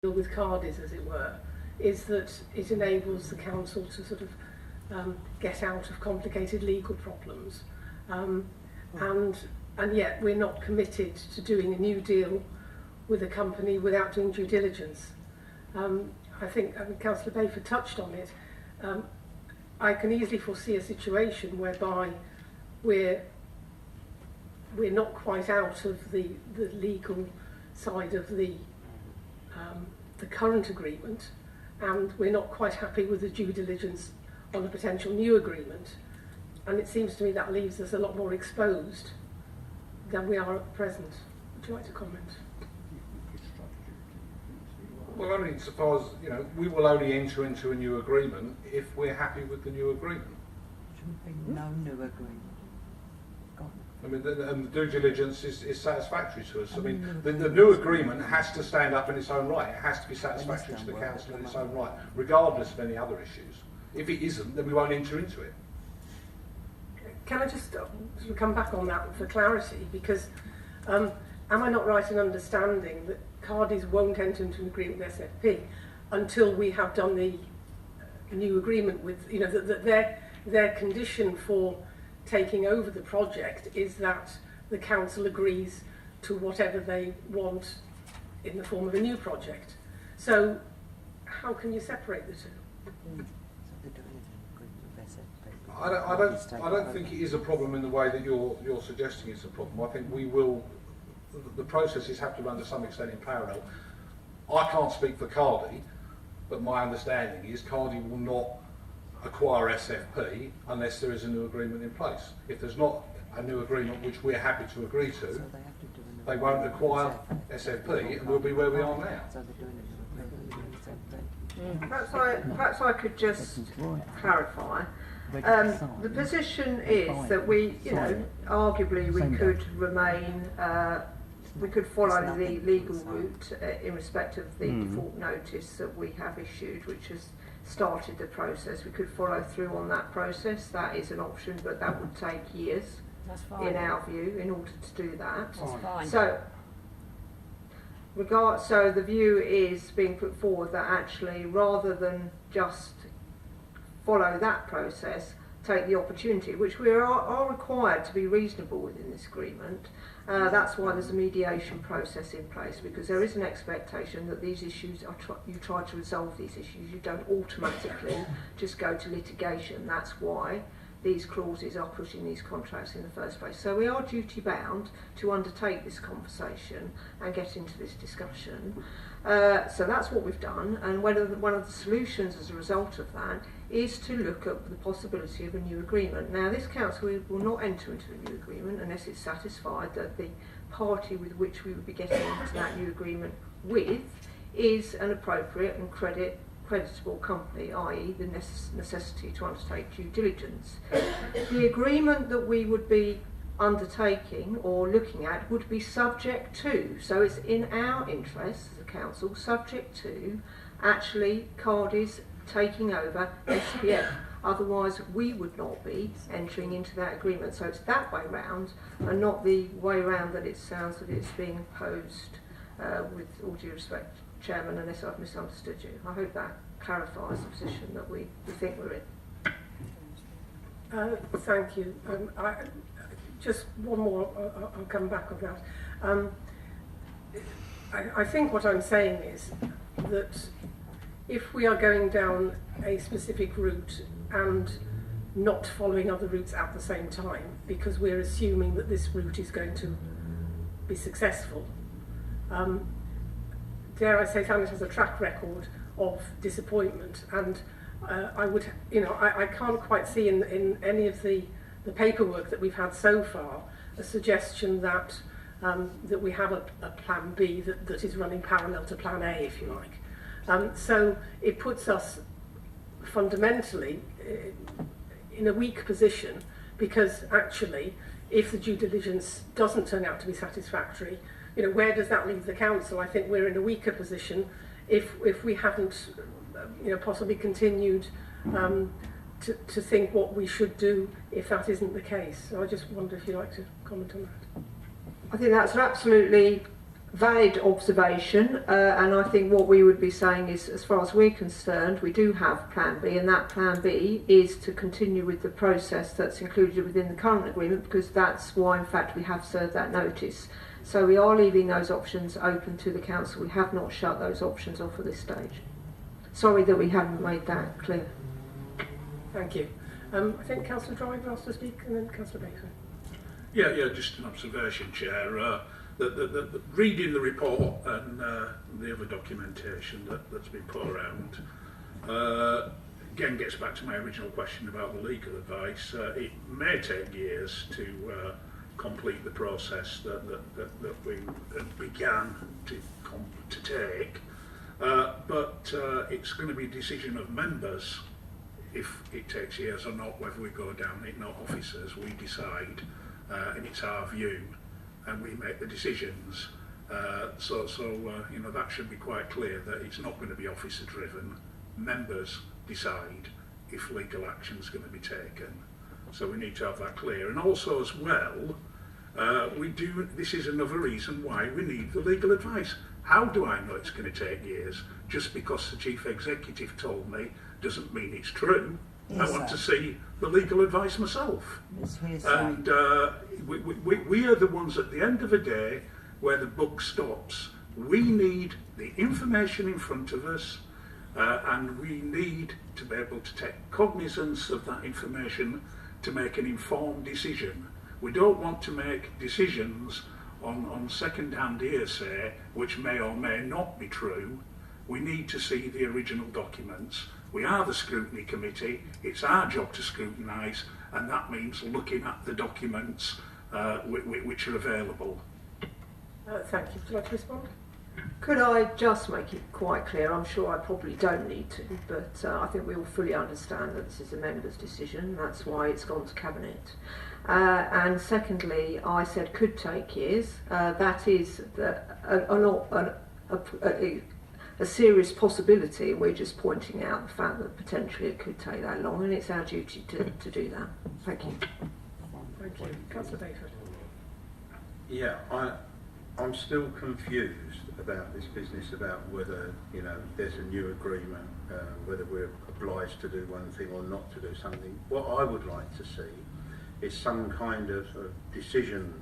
with Cardi's, as it were, is that it enables the council to sort of get out of complicated legal problems, and yet we're not committed to doing a new deal with a company without doing due diligence. I think Councillor Bayford touched on it. I can easily foresee a situation whereby we're not quite out of the legal side of the current agreement, and we're not quite happy with the due diligence on a potential new agreement, and it seems to me that leaves us a lot more exposed than we are at present. Would you like to comment? Well, only insofar as, you know, we will only enter into a new agreement if we're happy with the new agreement. Shouldn't be no new agreement. I mean, and the due diligence is satisfactory to us. I mean, the new agreement has to stand up in its own right. It has to be satisfactory to the council in its own right, regardless of any other issues. If it isn't, then we won't enter into it. Can I just come back on that for clarity? Because am I not right in understanding that Cardi's won't enter into an agreement with SFP until we have done the new agreement with, you know, that their condition for taking over the project is that the council agrees to whatever they want in the form of a new project. So how can you separate the two? I don't think it is a problem in the way that you're suggesting it's a problem. I think we will. The processes have to run to some extent in parallel. I can't speak for Cardi, but my understanding is Cardi will not acquire SFP unless there is a new agreement in place. If there's not a new agreement which we're happy to agree to, they won't acquire SFP and we'll be where we are now. Perhaps I could just clarify. The position is that we, you know, arguably we could remain, we could follow the legal route in respect of the default notice that we have issued, which has started the process. We could follow through on that process. That is an option, but that would take years, in our view, in order to do that. That's fine. So the view is being put forward that actually, rather than just follow that process, take the opportunity, which we are required to be reasonable within this agreement. That's why there's a mediation process in place, because there is an expectation that these issues you try to resolve these issues. You don't automatically just go to litigation. That's why these clauses are put in these contracts in the first place. So we are duty bound to undertake this conversation and get into this discussion. So that's what we've done, and one of the solutions as a result of that is to look at the possibility of a new agreement. Now, this council will not enter into a new agreement unless it's satisfied that the party with which we would be getting into that new agreement with is an appropriate and creditable company, i.e. the necessity to undertake due diligence. The agreement that we would be undertaking or looking at would be subject to, so it's in our interest as a council, subject to actually Cardi's taking over SPF. Otherwise we would not be entering into that agreement. So it's that way round and not the way round that it sounds that it's being imposed, with all due respect, Chairman, unless I've misunderstood you. I hope that clarifies the position that we think we're in. Thank you. Just one more, I'll come back on that. I think what I'm saying is that if we are going down a specific route and not following other routes at the same time, because we're assuming that this route is going to be successful, dare I say, Thanet has a track record of disappointment, and I would, you know, I can't quite see in any of the paperwork that we've had so far a suggestion that that we have a plan B that is running parallel to plan A, if you like. So it puts us fundamentally in a weak position, because actually if the due diligence doesn't turn out to be satisfactory, you know, where does that leave the council? I think we're in a weaker position if we haven't, you know, possibly continued to think what we should do if that isn't the case. So I just wonder if you'd like to comment on that. I think that's an absolutely valid observation, and I think what we would be saying is, as far as we're concerned, we do have Plan B, and that Plan B is to continue with the process that's included within the current agreement, because that's why, in fact, we have served that notice. So we are leaving those options open to the council. We have not shut those options off at this stage. Sorry that we haven't made that clear. Thank you. I think Councillor Driver asked to speak, and then Councillor Baker. Yeah, just an observation, Chair. The reading the report and the other documentation that's been put around, again gets back to my original question about the legal advice. It may take years to complete the process that we began to take, but it's going to be a decision of members if it takes years or not, whether we go down it, not officers. We decide, and it's our view, and we make the decisions. So you know, that should be quite clear that it's not going to be officer driven. Members decide if legal action is going to be taken. So we need to have that clear. And also as well, this is another reason why we need the legal advice. How do I know it's going to take years? Just because the Chief Executive told me doesn't mean it's true. Yes, I want to see the legal advice myself. And we are the ones at the end of the day where the buck stops. We need the information in front of us, and we need to be able to take cognizance of that information to make an informed decision. We don't want to make decisions on second-hand hearsay, which may or may not be true. We need to see the original documents. We are the scrutiny committee. It's our job to scrutinise, and that means looking at the documents which are available. Thank you. Would you like to respond? Could I just make it quite clear? I'm sure I probably don't need to, but I think we all fully understand that this is a member's decision. That's why it's gone to Cabinet. And secondly, I said could take years. That is a serious possibility, and we're just pointing out the fact that potentially it could take that long, and it's our duty to do that. Thank you. Thank you. Councillor Baker. Yeah, I'm still confused about this business about whether, you know, there's a new agreement, whether we're obliged to do one thing or not to do something. What I would like to see is some kind of decision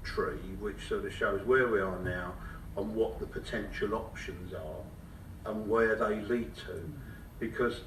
tree which sort of shows where we are now and what the potential options are and where they lead to. Because